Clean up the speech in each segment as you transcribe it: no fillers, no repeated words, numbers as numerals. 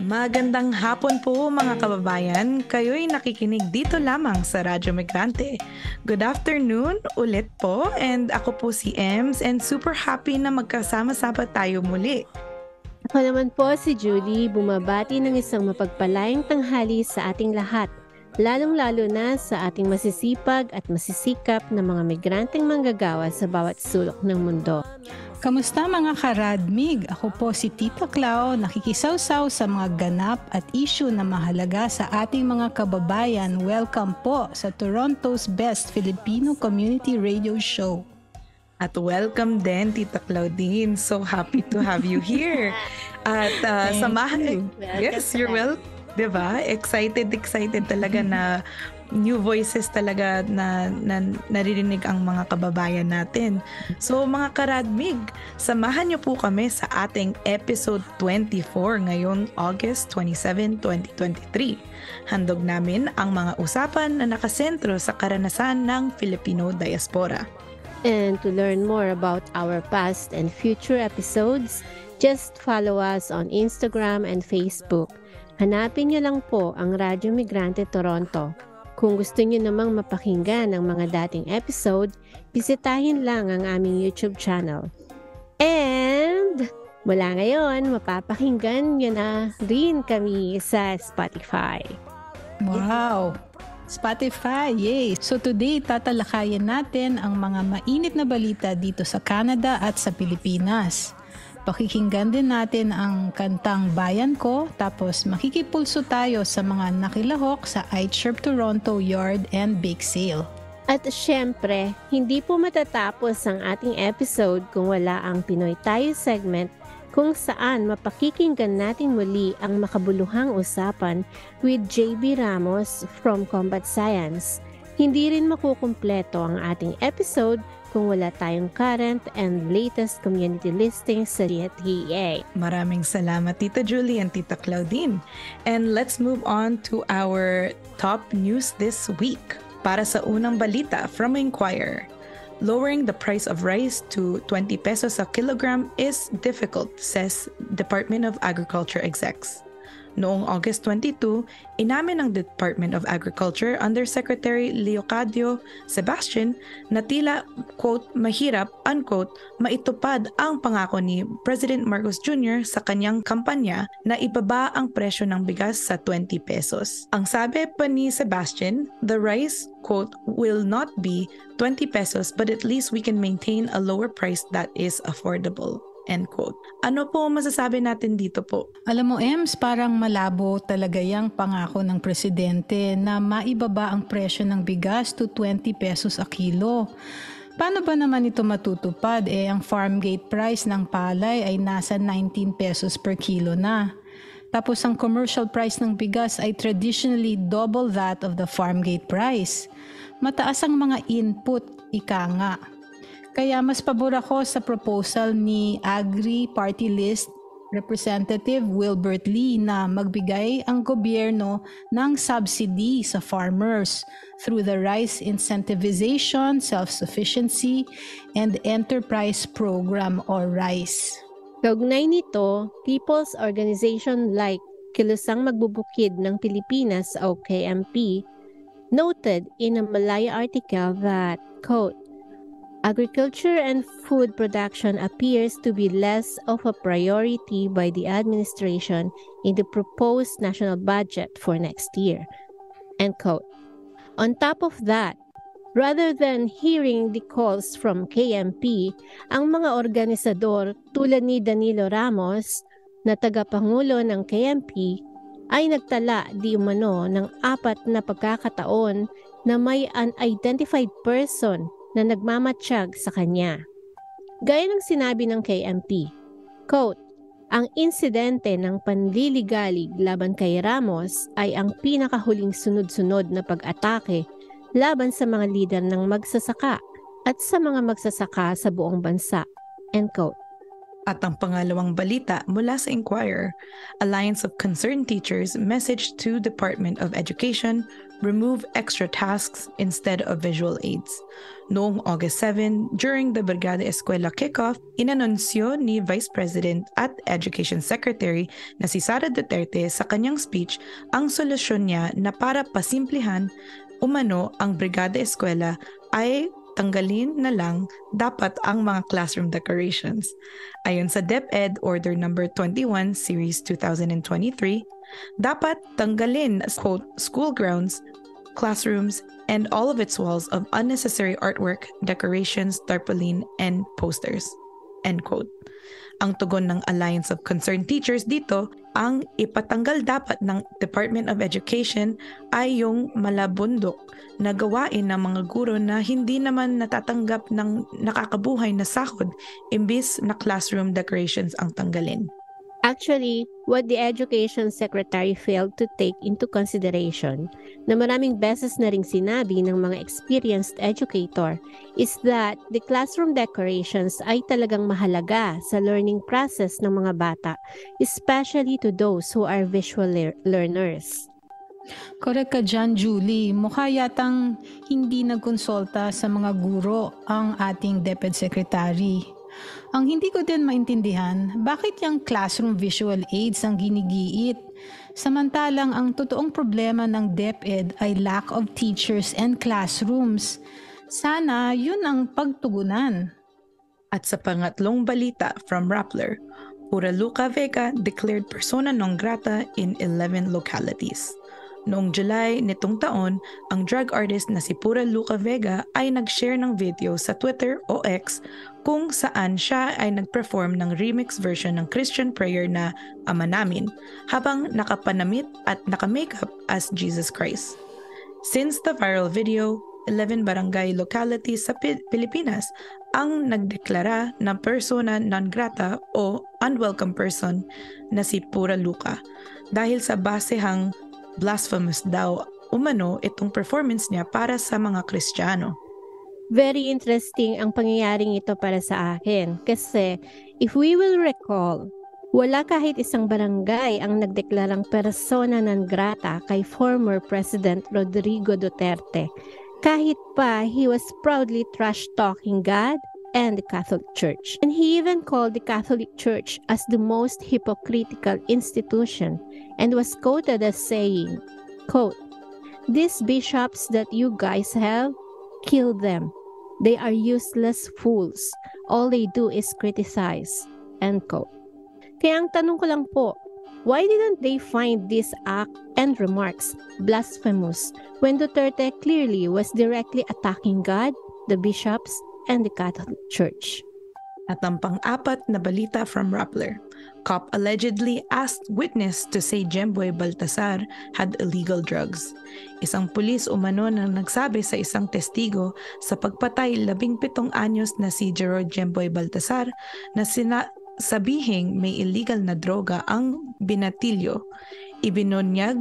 Magandang hapon po mga kababayan. Kayo'y nakikinig dito lamang sa Radyo Migrante. Good afternoon ulit po, and ako po si Ems and super happy na magkasama-sama tayo muli. Ako naman po si Julie, bumabati ng isang mapagpalayang tanghali sa ating lahat, lalong-lalo na sa ating masisipag at masisikap na mga migranteng manggagawa sa bawat sulok ng mundo. Kamusta mga karadmig? Ako po si Tita Clau, nakikisawsaw sa mga ganap at issue na mahalaga sa ating mga kababayan. Welcome po sa Toronto's Best Filipino Community Radio Show. At welcome din, Tita Claudine. So happy to have you here. At samahan. Yes, you're welcome. Diba? Excited talaga na new voices talaga na naririnig ang mga kababayan natin. So mga karadmig, samahan niyo po kami sa ating episode 24 ngayong August 27, 2023. Handog namin ang mga usapan na nakasentro sa karanasan ng Filipino Diaspora. And to learn more about our past and future episodes, just follow us on Instagram and Facebook. Hanapin niyo lang po ang Radyo Migrante Toronto. Kung gusto niyo namang mapakinggan ang mga dating episode, bisitahin lang ang aming YouTube channel. And mula ngayon, mapapakinggan niyo na rin kami sa Spotify. Wow! Spotify, yay! So today, tatalakayin natin ang mga mainit na balita dito sa Canada at sa Pilipinas. Pakikinggan din natin ang kantang Bayan Ko, tapos makikipulso tayo sa mga nakilahok sa ICHRP Toronto Yard and Bake Sale. At syempre, hindi po matatapos ang ating episode kung wala ang Pinoy Tayo segment, kung saan mapakikinggan natin muli ang makabuluhang usapan with JB Ramos from Combat Science. Hindi rin makukumpleto ang ating episode kung wala tayong current and latest community listings sa GTA. Maraming salamat Tita Julie and Tita Claudine. And let's move on to our top news this week. Para sa unang balita from Inquirer, lowering the price of rice to 20 pesos a kilogram is difficult, says Department of Agriculture execs. Noong August 22, inamin ng Department of Agriculture Undersecretary Leocadio Sebastian na tila, quote, mahirap, unquote, maitupad ang pangako ni President Marcos Jr. sa kanyang kampanya na ibaba ang presyo ng bigas sa 20 pesos. Ang sabi pa ni Sebastian, the rice, quote, will not be 20 pesos but at least we can maintain a lower price that is affordable. End quote. Ano po masasabi natin dito po? Alam mo, Ems, parang malabo talaga yung pangako ng presidente na maibaba ang presyo ng bigas to 20 pesos a kilo. Paano ba naman ito matutupad? Ang farm gate price ng palay ay nasa 19 pesos per kilo na. Tapos ang commercial price ng bigas ay traditionally double that of the farm gate price. Mataas ang mga input, ika nga. Kaya mas pabor ako sa proposal ni Agri Party List Representative Wilbert Lee na magbigay ang gobyerno ng subsidy sa farmers through the Rice Incentivization, Self-Sufficiency, and Enterprise Program or RICE. Kaugnay nito, people's organization like Kilusang Magbubukid ng Pilipinas o KMP noted in a Malaya article that, quote, agriculture and food production appears to be less of a priority by the administration in the proposed national budget for next year. End quote. On top of that, rather than hearing the calls from KMP, ang mga organisador tulad ni Danilo Ramos na tagapangulo ng KMP ay nagtala di umano ng 4 na pagkakataon na may unidentified person na nagmamatsyag sa kanya. Gaya ng sinabi ng KMP, quote, ang insidente ng panliligalig laban kay Ramos ay ang pinakahuling sunod-sunod na pag-atake laban sa mga lider ng magsasaka at sa mga magsasaka sa buong bansa. End quote. At ang pangalawang balita mula sa Inquirer, Alliance of Concerned Teachers message to Department of Education remove extra tasks instead of visual aids. Noong August 7, during the Brigada Eskwela kickoff, inanunsyo ni Vice President at Education Secretary na si Sara Duterte sa kanyang speech ang solusyon niya na para pasimplihan umano ang Brigada Eskwela ay tanggalin na lang dapat ang mga classroom decorations. Ayon sa DepEd Order No. 21 Series 2023, dapat tanggalin quote, school grounds, classrooms, and all of its walls of unnecessary artwork, decorations, tarpaulin, and posters. End quote. Ang tugon ng Alliance of Concerned Teachers dito, ang ipatanggal dapat ng Department of Education ay yung malabundok na gawain ng mga guro na hindi naman natatanggap ng nakakabuhay na sahod imbis na classroom decorations ang tanggalin. Actually, what the Education Secretary failed to take into consideration, na maraming beses na ring sinabi ng mga experienced educator, is that the classroom decorations ay talagang mahalaga sa learning process ng mga bata, especially to those who are visual learners. Correct ka dyan, Julie. Mukha yatang hindi nagkonsulta sa mga guro ang ating DepEd Secretary. Ang hindi ko din maintindihan, bakit yung classroom visual aids ang ginigiit? Samantalang ang totoong problema ng DepEd ay lack of teachers and classrooms. Sana yun ang pagtugunan. At sa pangatlong balita from Rappler, Luca Vega declared persona non grata in 11 localities. Noong July nitong taon, ang drag artist na si Luca Vega ay nag-share ng video sa Twitter o X kung saan siya ay nag-perform ng remix version ng Christian prayer na Ama Namin habang nakapanamit at naka-makeup as Jesus Christ. Since the viral video, 11 barangay localities sa Pilipinas ang nagdeklara ng persona non grata o unwelcome person na si Luca dahil sa basehang blasphemous daw umano itong performance niya para sa mga Kristiyano. Very interesting ang pangyayaring ito para sa akin kasi if we will recall, wala kahit isang barangay ang nagdeklarang persona non grata kay former President Rodrigo Duterte. Kahit pa he was proudly trash-talking God and the Catholic Church. And he even called the Catholic Church as the most hypocritical institution and was quoted as saying, quote, "These bishops that you guys have, kill them. They are useless fools. All they do is criticize." End quote. Kaya ang tanong ko lang po, why didn't they find this act and remarks blasphemous when Duterte clearly was directly attacking God, the bishops, and the Catholic Church? At ang pang-apat na balita from Rappler, cop allegedly asked witness to say Jemboy Baltasar had illegal drugs. Isang pulis umano na nagsabi sa isang testigo sa pagpatay 17 anyos na si Gerard Jemboy Baltasar na sabihing may illegal na droga ang binatilyo. Ibinunyag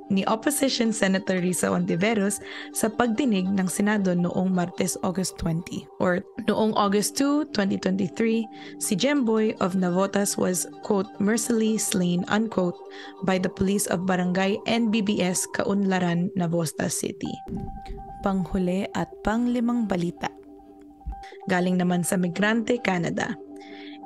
ni Opposition Senator Risa Ontiveros sa pagdinig ng Senado noong Martes, August 20. Or noong August 2, 2023, si Jemboy of Navotas was, quote, mercilessly slain, unquote, by the police of Barangay NBBS Kaunlaran, Navotas City. Panghuli at panglimang balita. Galing naman sa Migrante, Canada.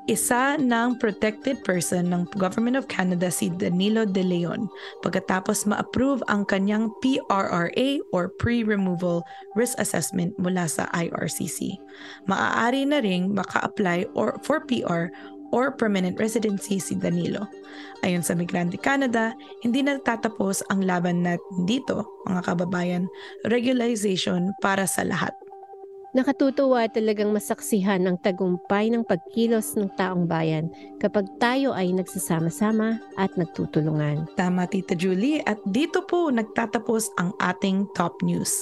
Isa ng protected person ng Government of Canada si Danilo De Leon pagkatapos ma-approve ang kanyang PRRA or Pre-Removal Risk Assessment mula sa IRCC. Maaari na ring maka-apply for PR or permanent residency si Danilo. Ayon sa Migrante Canada, hindi natatapos ang laban natin dito, mga kababayan, regularization para sa lahat. Nakatutuwa talagang masaksihan ang tagumpay ng pagkilos ng taong bayan kapag tayo ay nagsasama-sama at nagtutulungan. Tama, Tita Julie, at dito po nagtatapos ang ating top news.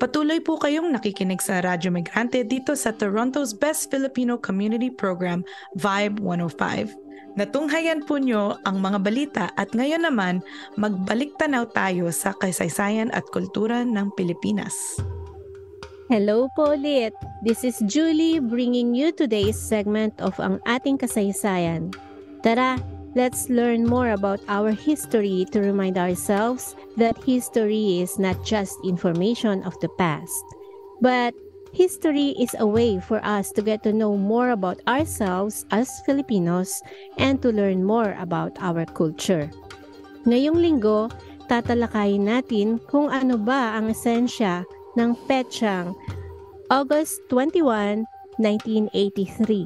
Patuloy po kayong nakikinig sa Radyo Migrante dito sa Toronto's Best Filipino Community Program, Vibe 105. Natunghayan po nyo ang mga balita at ngayon naman magbalik tanaw tayo sa kasaysayan at kultura ng Pilipinas. Hello po ulit! This is Julie bringing you today's segment of ang ating kasaysayan. Tara, let's learn more about our history to remind ourselves that history is not just information of the past, but history is a way for us to get to know more about ourselves as Filipinos and to learn more about our culture. Ngayong linggo, tatalakayin natin kung ano ba ang esensya ng petsang August 21, 1983.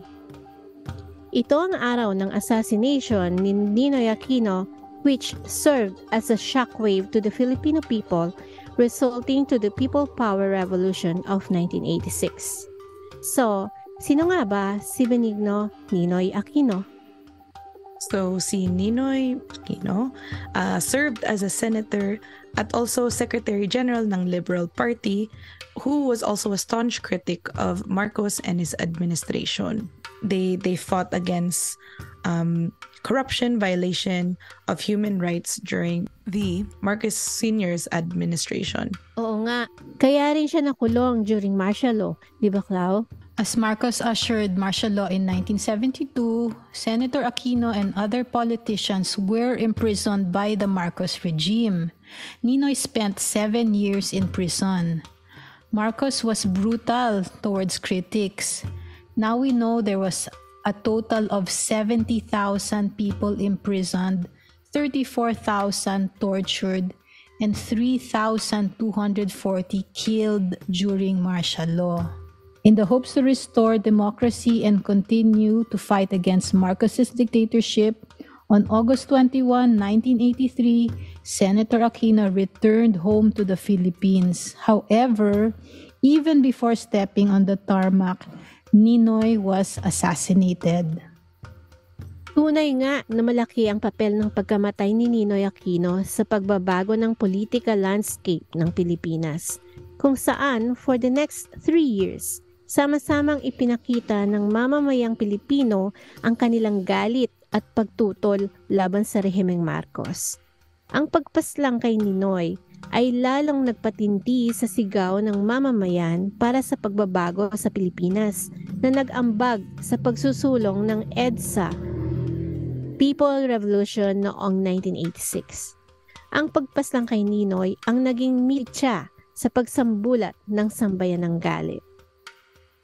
Ito ang araw ng assassination ni Ninoy Aquino, which served as a shockwave to the Filipino people, resulting to the People Power Revolution of 1986. So, sino nga ba si Benigno Ninoy Aquino? So, si Ninoy Aquino served as a senator at also Secretary General ng Liberal Party, who was also a staunch critic of Marcos and his administration. They fought against corruption, violation of human rights during the Marcos Sr.'s administration. Oo nga, kaya rin siya nakulong during martial law, di ba, Clau? As Marcos ushered martial law in 1972, Senator Aquino and other politicians were imprisoned by the Marcos regime. Ninoy spent 7 years in prison. Marcos was brutal towards critics. Now we know there was a total of 70,000 people imprisoned, 34,000 tortured, and 3,240 killed during martial law. In the hopes to restore democracy and continue to fight against Marcos's dictatorship, on August 21, 1983, Senator Aquino returned home to the Philippines. However, even before stepping on the tarmac, Ninoy was assassinated. Tunay nga na malaki ang papel ng pagkamatay ni Ninoy Aquino sa pagbabago ng political landscape ng Pilipinas, kung saan for the next 3 years, sama-samang ipinakita ng mamamayang Pilipino ang kanilang galit at pagtutol laban sa rehimeng Marcos. Ang pagpaslang kay Ninoy ay lalong nagpatindi sa sigaw ng mamamayan para sa pagbabago sa Pilipinas na nag-ambag sa pagsusulong ng EDSA, People Revolution noong 1986. Ang pagpaslang kay Ninoy ang naging mitya sa pagsambulat ng sambayanang galit.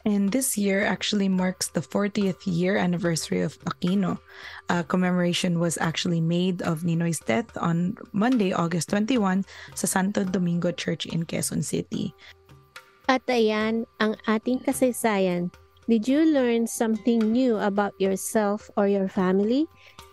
And this year actually marks the 40th year anniversary of Aquino. A commemoration was actually made of Ninoy's death on Monday, August 21 sa Santo Domingo Church in Quezon City. At ayan ang ating kasaysayan. Did you learn something new about yourself or your family?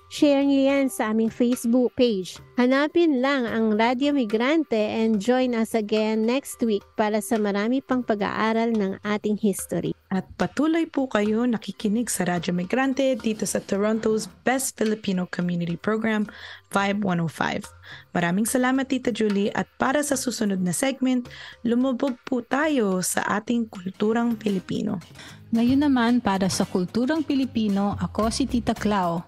Share niyo yan sa aming Facebook page. Hanapin lang ang Radyo Migrante and join us again next week para sa marami pang pag-aaral ng ating history. At patuloy po kayo nakikinig sa Radyo Migrante dito sa Toronto's Best Filipino Community Program, Vibe 105. Maraming salamat, Tita Julie, at para sa susunod na segment, lumubog po tayo sa ating kulturang Pilipino. Ngayon naman, para sa kulturang Pilipino, ako si Tita Clau.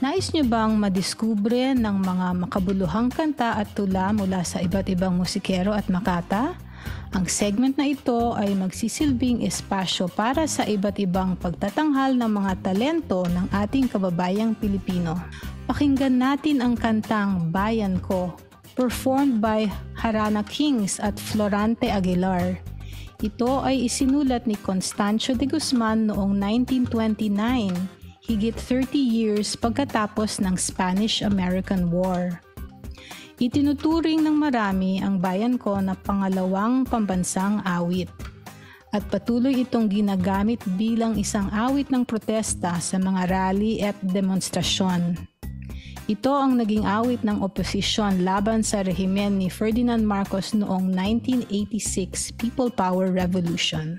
Nais nyo bang madiskubre ng mga makabuluhang kanta at tula mula sa iba't ibang musikero at makata? Ang segment na ito ay magsisilbing espasyo para sa iba't ibang pagtatanghal ng mga talento ng ating kababayang Pilipino. Pakinggan natin ang kantang Bayan Ko, performed by Harana Kings at Florante Aguilar. Ito ay isinulat ni Constancio de Guzman noong 1929, higit 30 years pagkatapos ng Spanish-American War. Itinuturing ng marami ang Bayan Ko na pangalawang pambansang awit at patuloy itong ginagamit bilang isang awit ng protesta sa mga rally at demonstrasyon. Ito ang naging awit ng oposisyon laban sa rehimen ni Ferdinand Marcos noong 1986 People Power Revolution.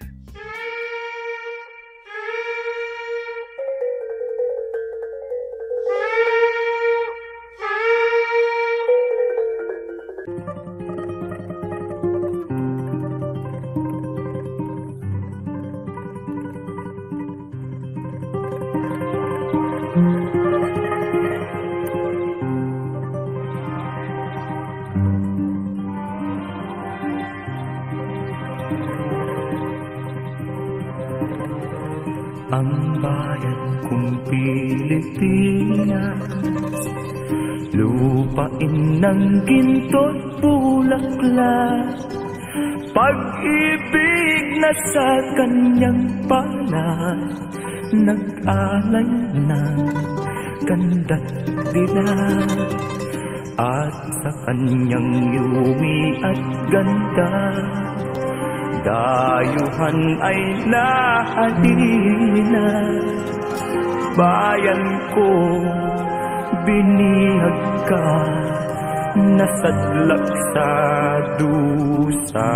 ang bayan kong Pilipinas, lupain ng ginto't bulaklak, pag-ibig na sa kanyang palad, nag-alay ng ganda't dilag, at sa kanyang yumi at ganda, dayuhan ay nahalina. Bayan ko, binihag ka, nasadlak sa dusa.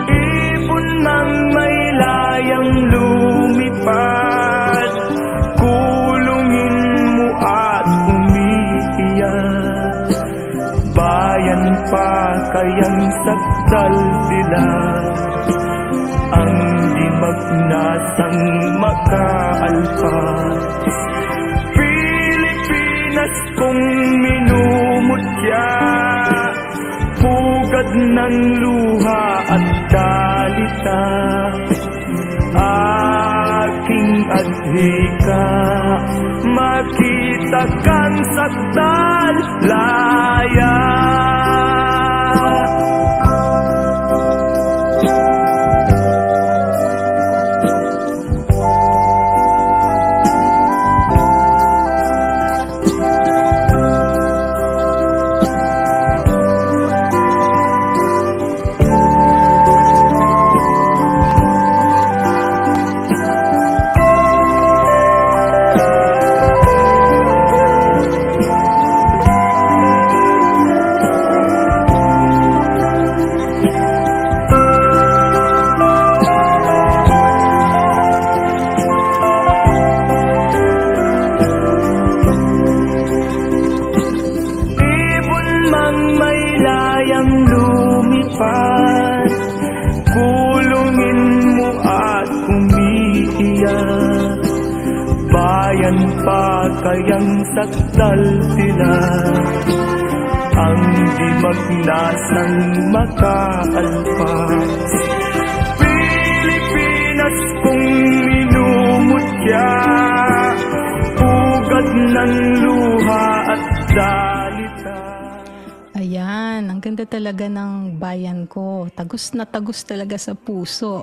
Ibon ng may layang lumipad, kulungin mo at umiiyak. Bayan pa kayang sakdal nila, ang di magnasang makaalpas. Pilipinas kong minumutya, pugad ng luha at dalita, aking adhika, makita kang sakdal laya. Kayang sakdal sila, ang di magnasang makaalpas. Pilipinas kong minumutya, pugad ng luha at dalita. Ayan, ang ganda talaga ng bayan ko. Tagus na tagus talaga sa puso.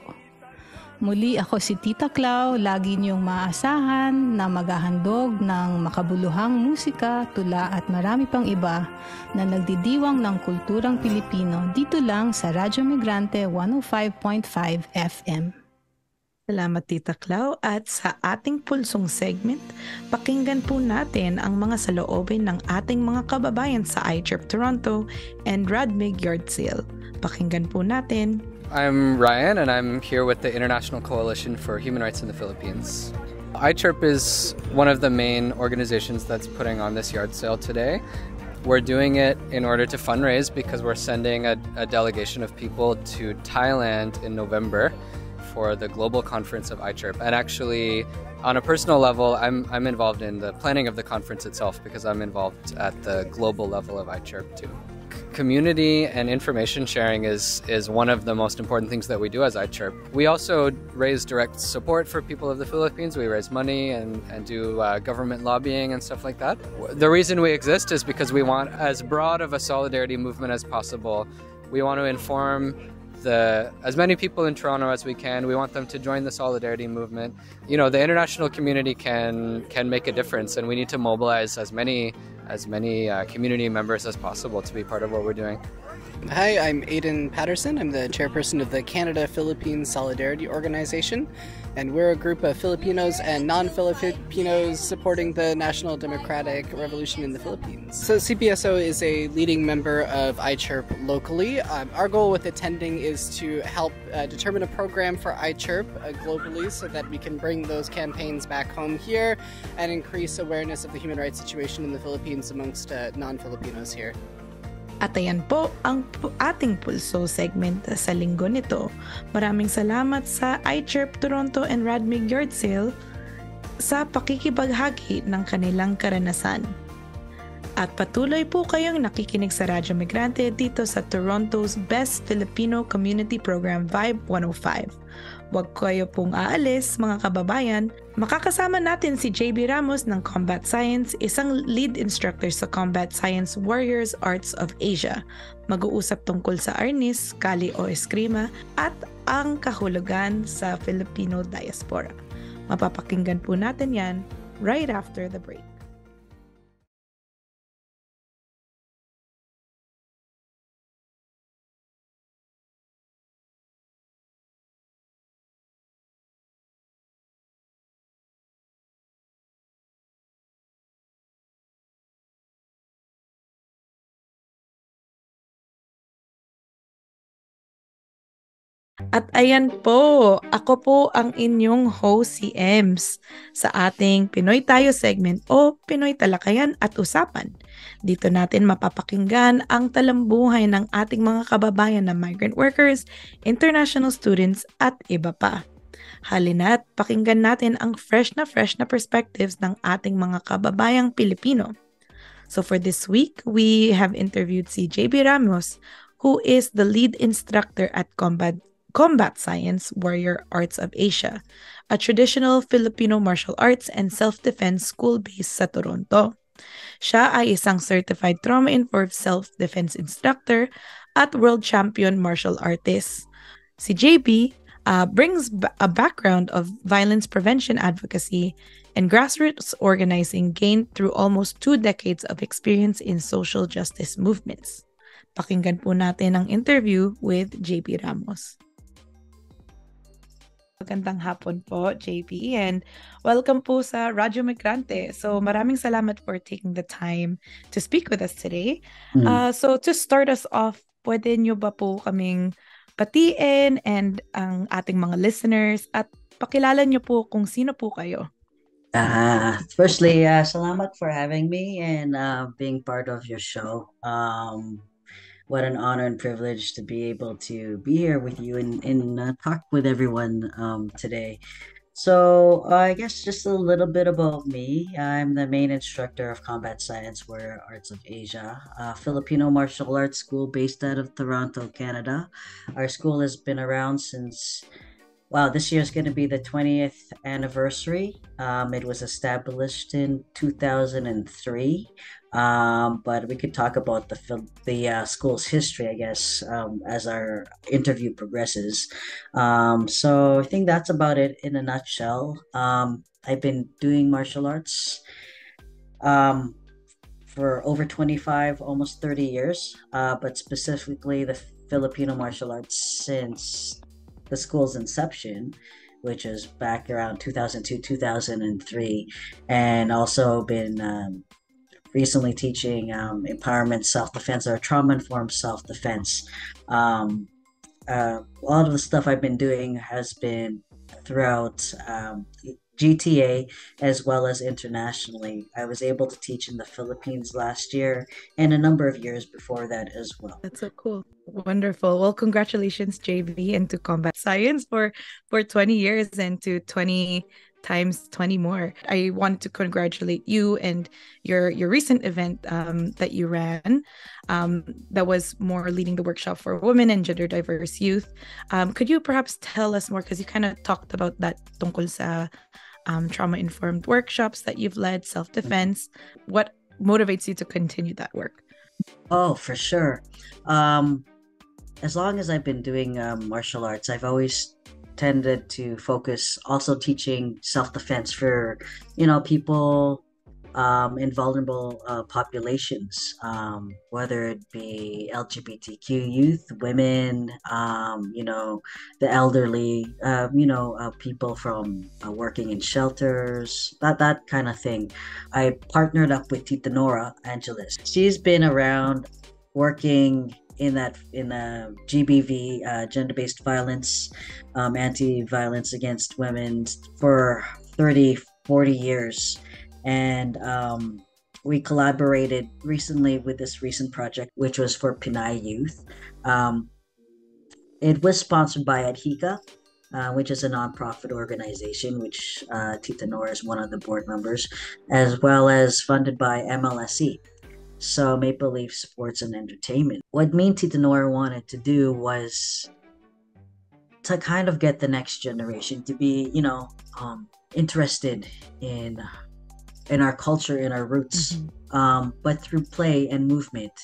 Muli ako si Tita Clau, lagi niyong maasahan na maghahandog ng makabuluhang musika, tula at marami pang iba na nagdidiwang ng kulturang Pilipino dito lang sa Radyo Migrante 105.5 FM. Salamat Tita Clau, at sa ating pulsong segment, pakinggan po natin ang mga saloobin ng ating mga kababayan sa ICHRP Toronto and Radmig Yard Sale. Pakinggan po natin. I'm Ryan, and I'm here with the International Coalition for Human Rights in the Philippines. ICHRP is one of the main organizations that's putting on this yard sale today. We're doing it in order to fundraise because we're sending a delegation of people to Thailand in November for the global conference of ICHRP. And actually, on a personal level, I'm involved in the planning of the conference itself because I'm involved at the global level of ICHRP too. Community and information sharing is one of the most important things that we do as ICHRP. We also raise direct support for people of the Philippines. We raise money and do government lobbying and stuff like that. The reason we exist is because we want as broad of a solidarity movement as possible. We want to inform as many people in Toronto as we can. We want them to join the solidarity movement. You know, the international community can make a difference, and we need to mobilize as many community members as possible to be part of what we're doing. Hi, I'm Aidan Patterson. I'm the chairperson of the Canada-Philippines Solidarity Organization, and we're a group of Filipinos and non-Filipinos supporting the National Democratic Revolution in the Philippines. So CPSO is a leading member of ICHRP locally. Our goal with attending is to help determine a program for ICHRP globally so that we can bring those campaigns back home here and increase awareness of the human rights situation in the Philippines amongst non-Filipinos here. At ayan po ang ating pulso segment sa linggo nito. Maraming salamat sa ICHRP Toronto and Radmig Yard Sale sa pakikipaghagi ng kanilang karanasan. At patuloy po kayong nakikinig sa Radyo Migrante dito sa Toronto's Best Filipino Community Program Vibe 105. Huwag kayo pong aalis, mga kababayan. Makakasama natin si JB Ramos ng Combat Science, isang lead instructor sa Combat Science Warriors Arts of Asia. Mag-uusap tungkol sa arnis, kali o eskrima, at ang kahulugan sa Filipino Diaspora. Mapapakinggan po natin yan right after the break. At ayan po, ako po ang inyong host si Ems sa ating Pinoy Tayo segment o Pinoy Talakayan at Usapan. Dito natin mapapakinggan ang talambuhay ng ating mga kababayan na migrant workers, international students at iba pa. Halina't pakinggan natin ang fresh na perspectives ng ating mga kababayang Pilipino. So for this week, we have interviewed si JB Ramos, who is the lead instructor at Combat Science Warrior Arts of Asia, a traditional Filipino martial arts and self-defense school based sa Toronto. Siya ay isang certified trauma-informed self-defense instructor at world champion martial artist. Si JB brings a background of violence prevention advocacy and grassroots organizing gained through almost 2 decades of experience in social justice movements. Pakinggan po natin ang interview with JB Ramos. Magandang hapon po, JB, and welcome po sa Radyo Migrante. So maraming salamat for taking the time to speak with us today. So to start us off, pwede nyo ba po kaming batiin and ang ating mga listeners at pakilala nyo po kung sino po kayo? Firstly, salamat for having me and being part of your show. What an honor and privilege to be able to be here with you and talk with everyone today. So I guess just a little bit about me. I'm the main instructor of Combat Science Warrior Arts of Asia, a Filipino martial arts school based out of Toronto, Canada. Our school has been around since, this year is going to be the 20th anniversary. It was established in 2003. But we could talk about the school's history, I guess, as our interview progresses. So I think that's about it in a nutshell. I've been doing martial arts for over 25, almost 30 years, but specifically the Filipino martial arts since the school's inception, which is back around 2002, 2003, and also been recently teaching empowerment self-defense or trauma-informed self-defense. A lot of the stuff I've been doing has been throughout GTA as well as internationally. I was able to teach in the Philippines last year and a number of years before that as well. That's so cool. Wonderful. Well, congratulations, JV, and to Combat Science for 20 years and to 20 times 20 more. I want to congratulate you and your recent event that you ran that was more leading the workshop for women and gender diverse youth. Could you perhaps tell us more, because you kind of talked about that tungkol sa trauma-informed workshops that you've led, self-defense. What motivates you to continue that work? Oh, for sure. As long as I've been doing martial arts, I've always tended to focus also teaching self-defense for people in vulnerable populations, whether it be LGBTQ youth, women, the elderly, people from working in shelters, that kind of thing. I partnered up with Tita Nora Angeles. She's been around working in GBV, gender-based violence, anti-violence against women for 30-40 years. And we collaborated recently with this recent project, which was for Pinay youth. It was sponsored by Adhika, which is a nonprofit organization, which Tita Nora is one of the board members, as well as funded by MLSE. sa Maple Leaf Sports and Entertainment. What me and Tita Nora wanted to do was to kind of get the next generation to be, interested in our culture, in our roots, but through play and movement,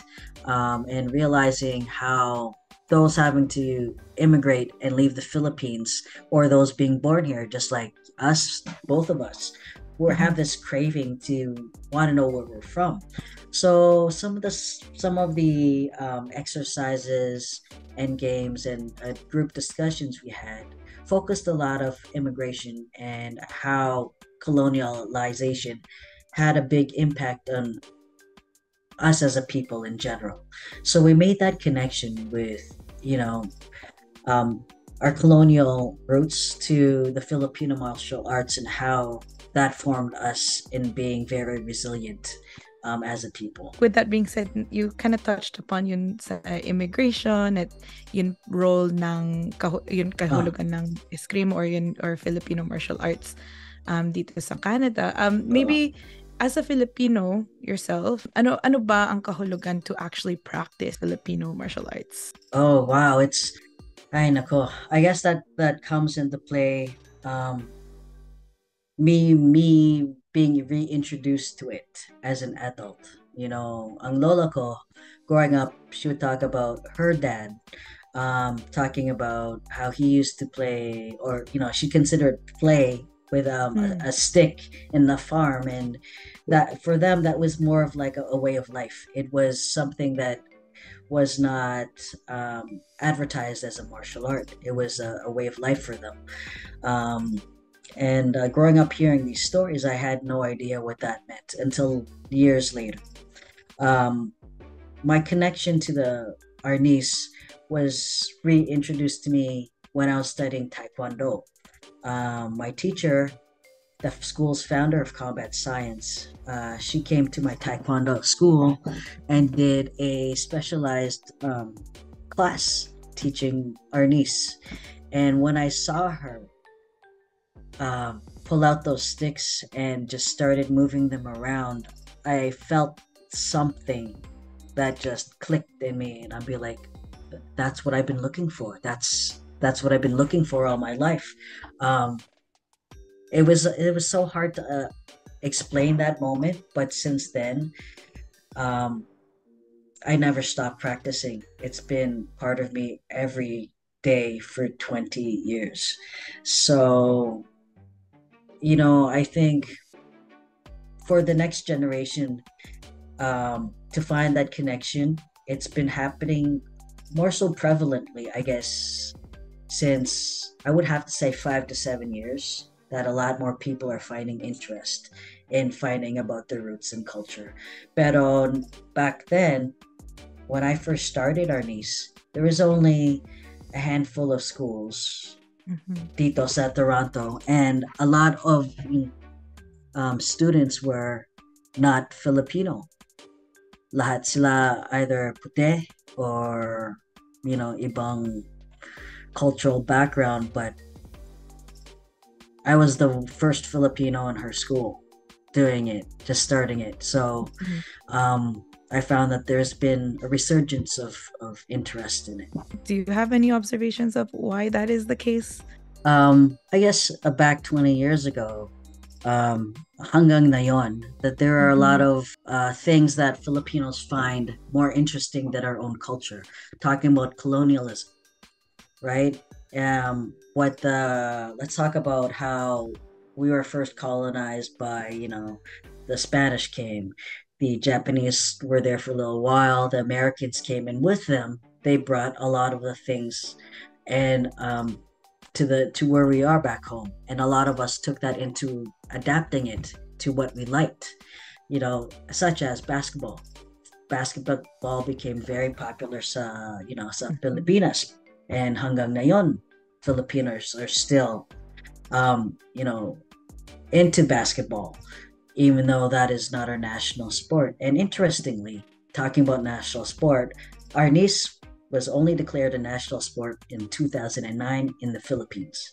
and realizing how those having to immigrate and leave the Philippines, or those being born here, just like us, both of us, we have this craving to want to know where we're from. So some of the exercises and games and group discussions we had focused a lot of immigration and how colonialization had a big impact on us as a people in general. So we made that connection with, our colonial roots to the Filipino martial arts and how that formed us in being very resilient as a people. With that being said, you kind of touched upon yun sa immigration at yun role ng yun kahulugan ng eskrima or Filipino martial arts dito sa Canada. Maybe as a Filipino yourself, ano ba ang kahulugan to actually practice Filipino martial arts? Oh wow, ay nako. I guess that comes into play. Me being reintroduced to it as an adult. Ang lola ko, growing up, she would talk about her dad, talking about how he used to play, or she considered play with a stick in the farm, and that for them that was more of like a way of life. It was something that was not advertised as a martial art. It was a way of life for them. And growing up hearing these stories, I had no idea what that meant until years later. My connection to our niece was reintroduced to me when I was studying Taekwondo. My teacher, the school's founder of combat science, she came to my Taekwondo school and did a specialized class teaching our niece. And when I saw her pull out those sticks and just started moving them around, I felt something that just clicked in me, and I'd be like, that's what I've been looking for. That's what I've been looking for all my life. It was so hard to explain that moment, but since then, I never stopped practicing. It's been part of me every day for 20 years. So, I think for the next generation to find that connection, it's been happening more so prevalently, I guess, since I would have to say 5 to 7 years, that a lot more people are finding interest in finding about their roots and culture. Pero back then, when I first started our niece, there was only a handful of schools dito sa Toronto, and a lot of students were not Filipino. Lahat sila either puti or ibang cultural background, but I was the first Filipino in her school doing it, just starting it. So I found that there's been a resurgence of interest in it. Do you have any observations of why that is the case? I guess back 20 years ago, hanggang ngayon, that there are a lot of things that Filipinos find more interesting than our own culture. Talking about colonialism, right? Let's talk about how we were first colonized by, the Spanish came. The Japanese were there for a little while. The Americans came, and with them, they brought a lot of the things and to where we are back home. And a lot of us took that into adapting it to what we liked, such as basketball. Basketball became very popular sa Pilipinas, and hanggang ngayon, Filipinos are still, into basketball, even though that is not our national sport. And interestingly, talking about national sport, our niece was only declared a national sport in 2009 in the Philippines.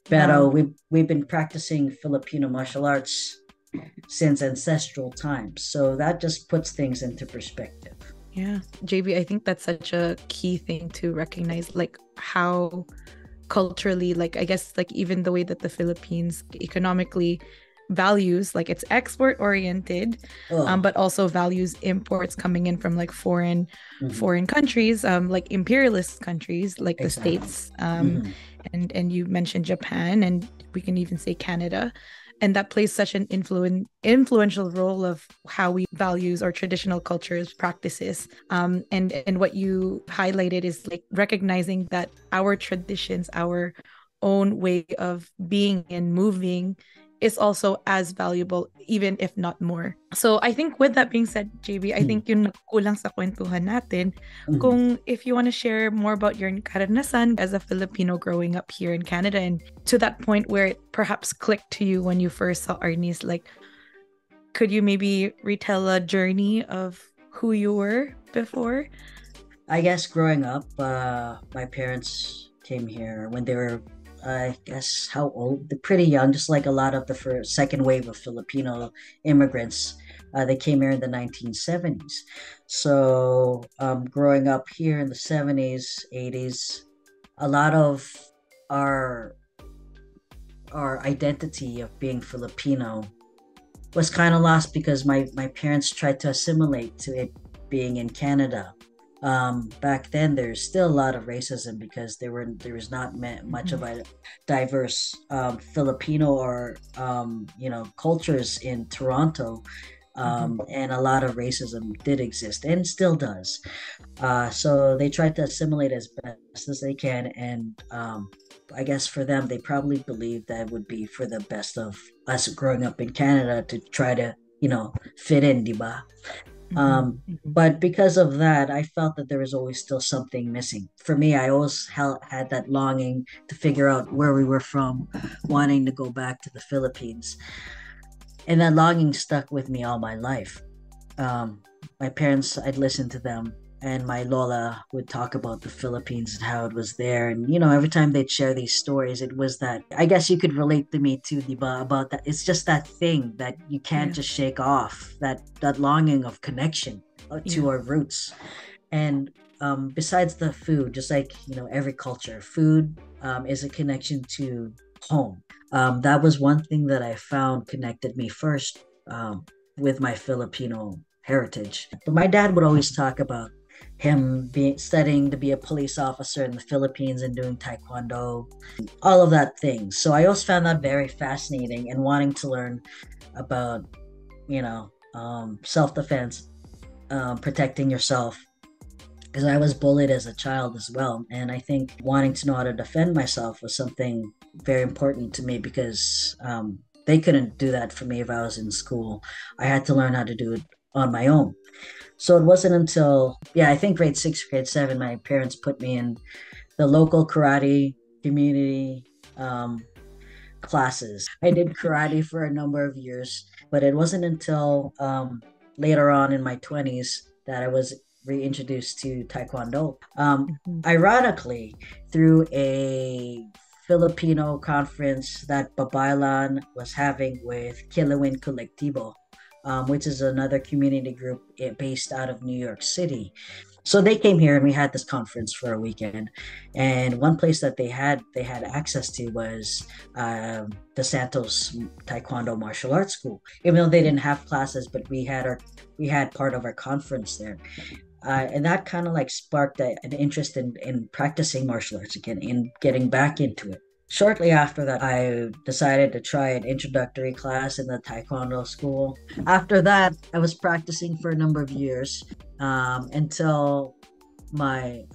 Pero we've been practicing Filipino martial arts since ancestral times. So that just puts things into perspective. Yeah, JB, I think that's such a key thing to recognize, like how culturally, like I guess like even the way that the Philippines economically values, like it's export oriented, but also values imports coming in from like foreign countries, like imperialist countries like the States, and you mentioned Japan, and we can even say Canada. And that plays such an influential role of how we values our traditional cultures, practices. And what you highlighted is like recognizing that our traditions, our own way of being and moving is also as valuable, even if not more. So I think with that being said, JB, I think yung nagkulang sa kwentuhan natin, kung if you want to share more about your karanasan as a Filipino growing up here in Canada, and to that point where it perhaps clicked to you when you first saw Arnis, like, could you maybe retell a journey of who you were before? I guess growing up, my parents came here when they were, I guess, how old? They're pretty young, just like a lot of the second wave of Filipino immigrants. They came here in the 1970s. So growing up here in the 70s, 80s, a lot of our identity of being Filipino was kind of lost because my parents tried to assimilate to it being in Canada. Back then, there's still a lot of racism because there was not much of a diverse Filipino or cultures in Toronto, and a lot of racism did exist and still does. So they tried to assimilate as best as they can, and I guess for them, they probably believed that it would be for the best of us growing up in Canada to try to fit in, diba? But because of that, I felt that there was always still something missing. For me, I always had that longing to figure out where we were from, wanting to go back to the Philippines. And that longing stuck with me all my life. My parents, I'd listen to them, and my Lola would talk about the Philippines and how it was there. And, every time they'd share these stories, it was that, I guess you could relate to me too, diba, about that. It's just that thing that you can't just shake off, that longing of connection to our roots. And besides the food, just like, every culture, food is a connection to home. That was one thing that I found connected me first with my Filipino heritage. But my dad would always talk about him studying to be a police officer in the Philippines and doing taekwondo, all of that things. So I always found that very fascinating and wanting to learn about, self-defense, protecting yourself. Because I was bullied as a child as well. And I think wanting to know how to defend myself was something very important to me because they couldn't do that for me if I was in school. I had to learn how to do it on my own. So it wasn't until, I think grade 6, grade 7, my parents put me in the local karate community classes. I did karate for a number of years, but it wasn't until later on in my 20s that I was reintroduced to taekwondo. Ironically, through a Filipino conference that Babaylan was having with Kilawin Colectivo, which is another community group based out of New York City. So they came here and we had this conference for a weekend. And one place that they had access to was the Santos Taekwondo Martial Arts School. Even though they didn't have classes, but we had part of our conference there. And that kind of like sparked an interest in practicing martial arts again, in getting back into it. Shortly after that, I decided to try an introductory class in the Taekwondo school. After that, I was practicing for a number of years until my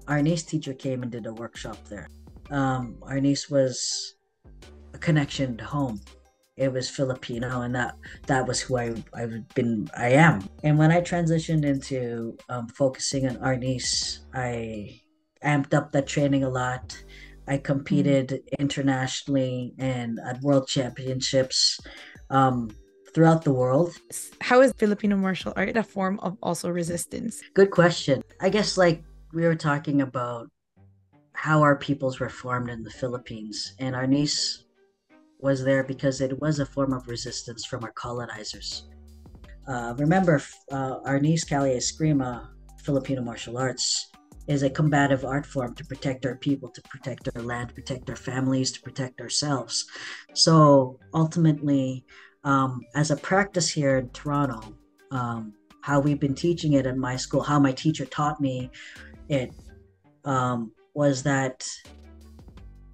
Arnis teacher came and did a workshop there. Arnis was a connection to home. It was Filipino, and that was who I am. And when I transitioned into focusing on Arnis, I amped up that training a lot. I competed internationally and at world championships throughout the world. How is Filipino martial art a form of also resistance? Good question. I guess like we were talking about how our peoples were formed in the Philippines, and Arnis was there because it was a form of resistance from our colonizers. Remember, Arnis Calle Eskrima, Filipino martial arts, is a combative art form to protect our people, to protect our land, protect our families, to protect ourselves. So ultimately, as a practice here in Toronto, how we've been teaching it in my school, how my teacher taught me it, was that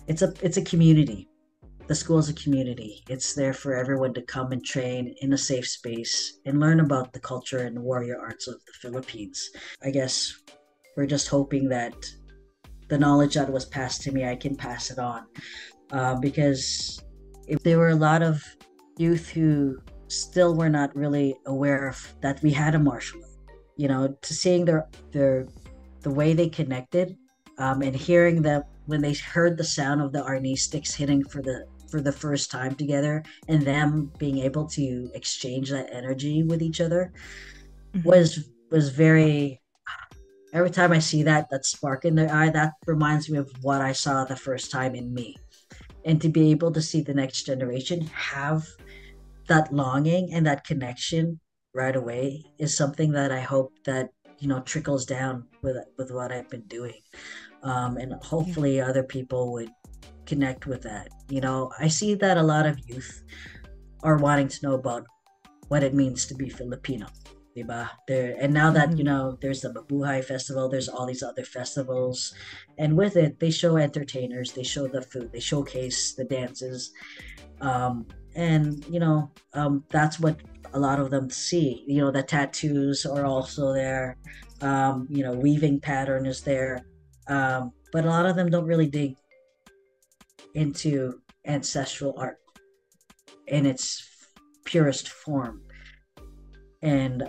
it's a community. The school is a community. It's there for everyone to come and train in a safe space and learn about the culture and warrior arts of the Philippines. I guess we're just hoping that the knowledge that was passed to me, I can pass it on. Because if there were a lot of youth who still were not really aware of that we had a martial art, to seeing the way they connected, and hearing that when they heard the sound of the Arnis sticks hitting for the first time together, and them being able to exchange that energy with each other, was very. Every time I see that spark in their eye, that reminds me of what I saw the first time in me. And to be able to see the next generation have that longing and that connection right away is something that I hope that trickles down with what I've been doing, and hopefully other people would connect with that. I see that a lot of youth are wanting to know about what it means to be Filipino, diba? And now that there's the Mabuhay festival, there's all these other festivals, and with it they show entertainers, they show the food, they showcase the dances, and that's what a lot of them see. The tattoos are also there, weaving pattern is there, but a lot of them don't really dig into ancestral art in its purest form. And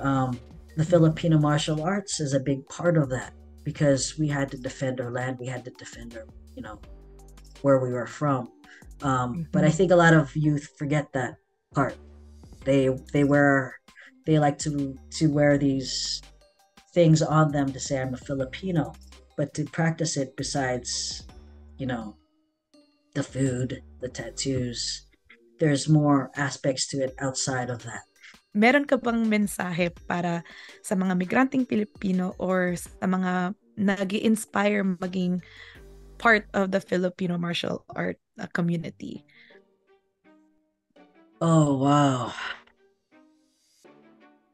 the Filipino martial arts is a big part of that, because we had to defend our land, we had to defend our, where we were from. But I think a lot of youth forget that part. They like to wear these things on them to say I'm a Filipino, but to practice it, besides the food, the tattoos, there's more aspects to it outside of that. Meron ka bang mensahe para sa mga migranteng Pilipino or sa mga nag-i-inspire maging part of the Filipino martial art community? Oh, wow.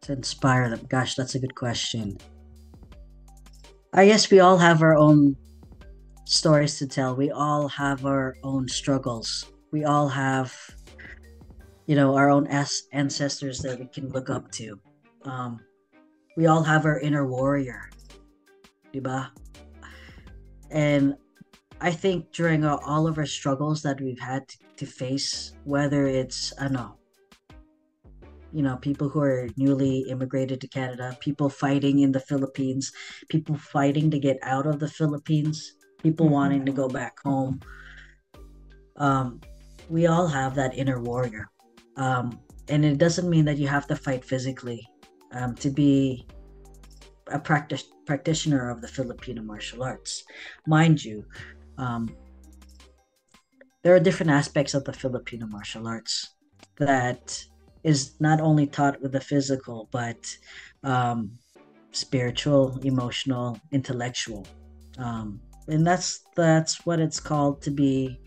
To inspire them. Gosh, that's a good question. I guess we all have our own stories to tell. We all have our own struggles. We all have, our own ancestors that we can look up to. We all have our inner warrior, diba? And I think during all of our struggles that we've had to face, whether it's, people who are newly immigrated to Canada, people fighting in the Philippines, people fighting to get out of the Philippines, people wanting to go back home, we all have that inner warrior. And it doesn't mean that you have to fight physically to be a practitioner of the Filipino martial arts. Mind you, there are different aspects of the Filipino martial arts that is not only taught with the physical, but spiritual, emotional, intellectual. And that's what it's called, to be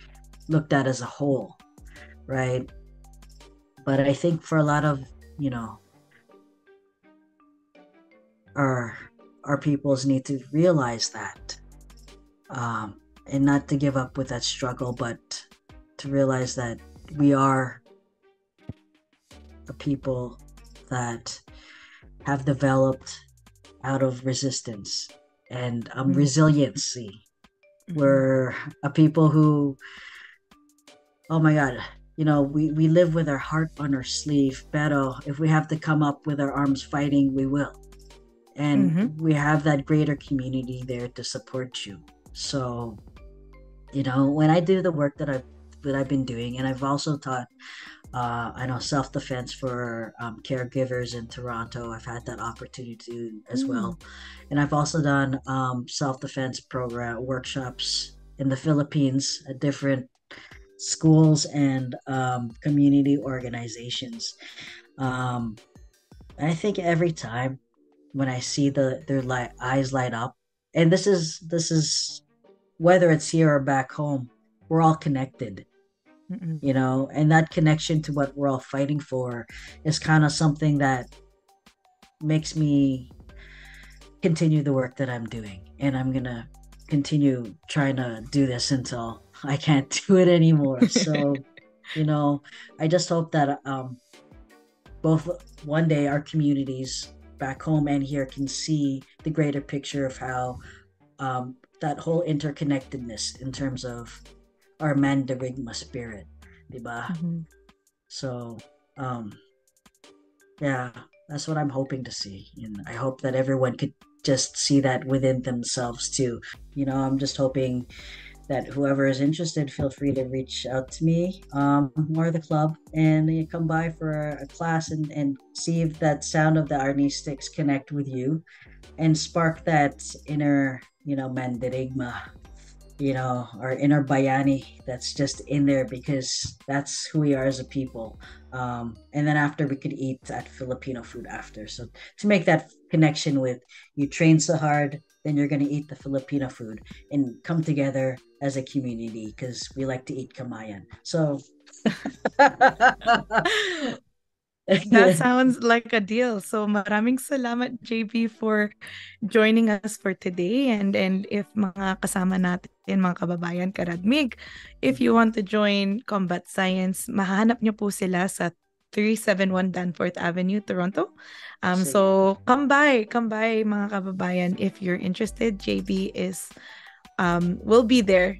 looked at as a whole, right? But I think for a lot of, our peoples need to realize that, and not to give up with that struggle, but to realize that we are a people that have developed out of resistance and resiliency. We're a people who, oh my God, we live with our heart on our sleeve, pero if we have to come up with our arms fighting, we will. And we have that greater community there to support you. So, when I do the work that I've been doing, and I've also taught, self-defense for caregivers in Toronto. I've had that opportunity as well. And I've also done self-defense program workshops in the Philippines at different schools and community organizations. I think every time when I see their eyes light up, and this is whether it's here or back home, we're all connected, you know, and that connection to what we're all fighting for is kind of something that makes me continue the work that I'm doing, and I'm gonna continue trying to do this until I can't do it anymore. So, you know, I just hope that both one day our communities back home and here can see the greater picture of how that whole interconnectedness in terms of our Mandarigma spirit, diba? So, yeah, that's what I'm hoping to see, and I hope that everyone could just see that within themselves too. You know, I'm just hoping that whoever is interested, feel free to reach out to me or the club, and you come by for a class and see if that sound of the Arni sticks connect with you and spark that inner, you know, Mandirigma, you know, our inner Bayani that's just in there, because that's who we are as a people. And then after, we could eat that Filipino food after. So to make that connection with, you train so hard, then you're going to eat the Filipino food and come together as a community, because we like to eat kamayan. So That sounds like a deal. So maraming salamat, JB, for joining us for today. And if mga kasama natin, mga kababayan, karadmig, if you want to join Combat Science, mahanap nyo po sila sa 371 Danforth Avenue, Toronto. So come by mga kababayan if you're interested. JB will be there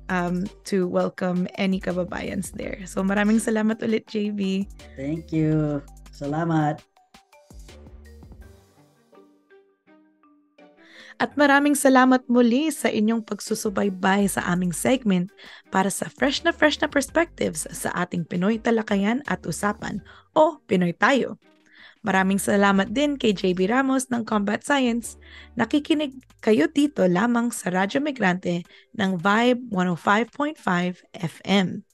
to welcome any kababayans there. So maraming salamat ulit, JB. Thank you. Salamat. At maraming salamat muli sa inyong pagsusubaybay sa aming segment para sa fresh na perspectives sa ating Pinoy talakayan at usapan, o Pinoy Tayo. Maraming salamat din kay JB Ramos ng Combat Science. Nakikinig kayo dito lamang sa Radyo Migrante ng Vibe 105.5 FM.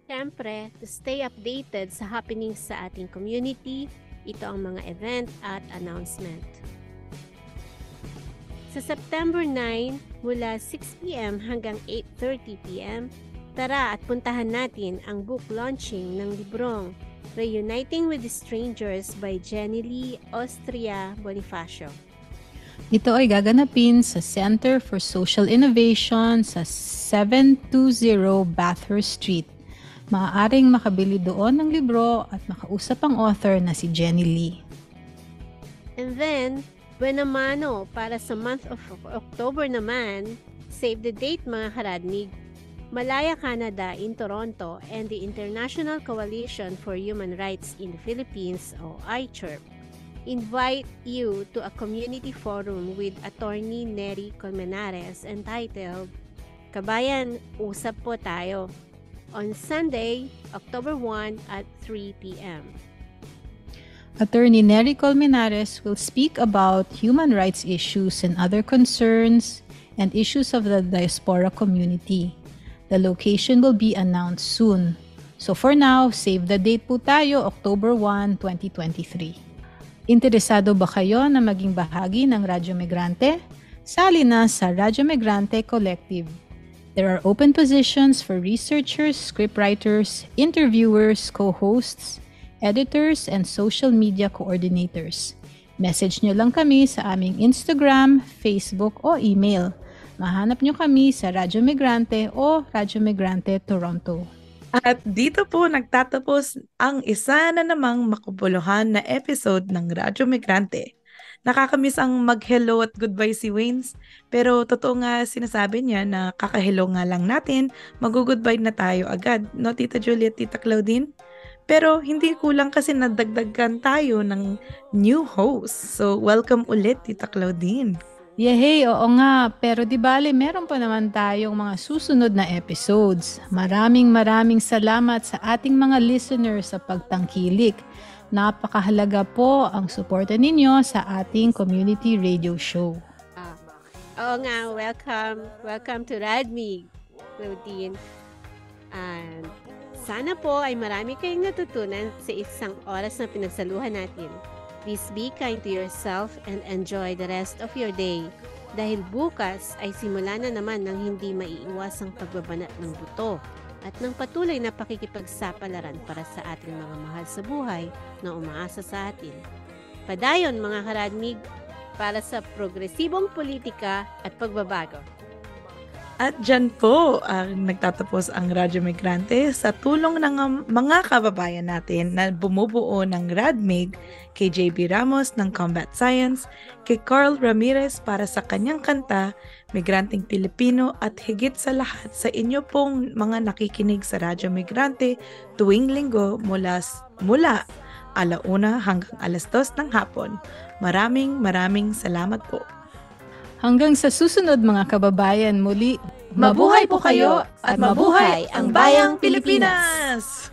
Siyempre, to stay updated sa happenings sa ating community, ito ang mga event at announcement. Sa September 9, mula 6 p.m. hanggang 8:30 p.m., tara at puntahan natin ang book launching ng librong Reuniting with the Strangers by Jenny Lee Austria Bonifacio. Ito ay gaganapin sa Center for Social Innovation sa 720 Bathurst Street. Maaaring makabili doon ng libro at makausap ang author na si Jenny Lee. And then, Buenamano, para sa month of October naman, save the date mga karadnig, Malaya Canada in Toronto and the International Coalition for Human Rights in the Philippines, o ICHRP, invite you to a community forum with Attorney Neri Colmenares entitled Kabayan, Usap Po Tayo, on Sunday, October 1 at 3 p.m. Attorney Neri Colmenares will speak about human rights issues and other concerns and issues of the diaspora community. The location will be announced soon. So for now, save the date po tayo, October 1, 2023. Interesado ba kayo na maging bahagi ng Radyo Migrante? Sali na sa Radyo Migrante Collective. There are open positions for researchers, scriptwriters, interviewers, co-hosts, editors, and social media coordinators. Message nyo lang kami sa aming Instagram, Facebook, o email. Mahanap nyo kami sa Radyo Migrante o Radyo Migrante Toronto. At dito po nagtatapos ang isa na namang makabuluhan na episode ng Radyo Migrante. Nakakamiss ang mag-hello at goodbye si Waynes, pero totoo nga sinasabi niya na kaka-hello nga lang natin, mag-goodbye na tayo agad, no Tita Julie at Tita Claudine? Pero hindi kulang kasi nadagdagan tayo ng new host. So welcome ulit, Tita Claudine. Yehey, oo nga, pero di bale meron pa naman tayong mga susunod na episodes. Maraming salamat sa ating mga listeners sa pagtangkilik. Napakahalaga po ang suporta ninyo sa ating community radio show. Oo nga, welcome to Radmig, Claudine. And sana po ay marami kayong natutunan sa isang oras na pinagsaluhan natin. Please be kind to yourself and enjoy the rest of your day. Dahil bukas ay simula na naman ng hindi maiiwasang pagbabanat ng buto at ng patuloy na pakikipagsapalaran para sa ating mga mahal sa buhay na umaasa sa atin. Padayon mga karadmig para sa progresibong politika at pagbabago. At dyan po ang nagtatapos ang Radyo Migrante sa tulong ng mga kababayan natin na bumubuo ng RadMig, kay JB Ramos ng Combat Science, kay Carl Ramirez para sa kanyang kanta, Migranteng Pilipino, at higit sa lahat sa inyo pong mga nakikinig sa Radyo Migrante tuwing linggo mula 1:00 hanggang 2:00 ng hapon. Maraming salamat po. Hanggang sa susunod mga kababayan, muli, Mabuhay po kayo at mabuhay ang Bayang Pilipinas!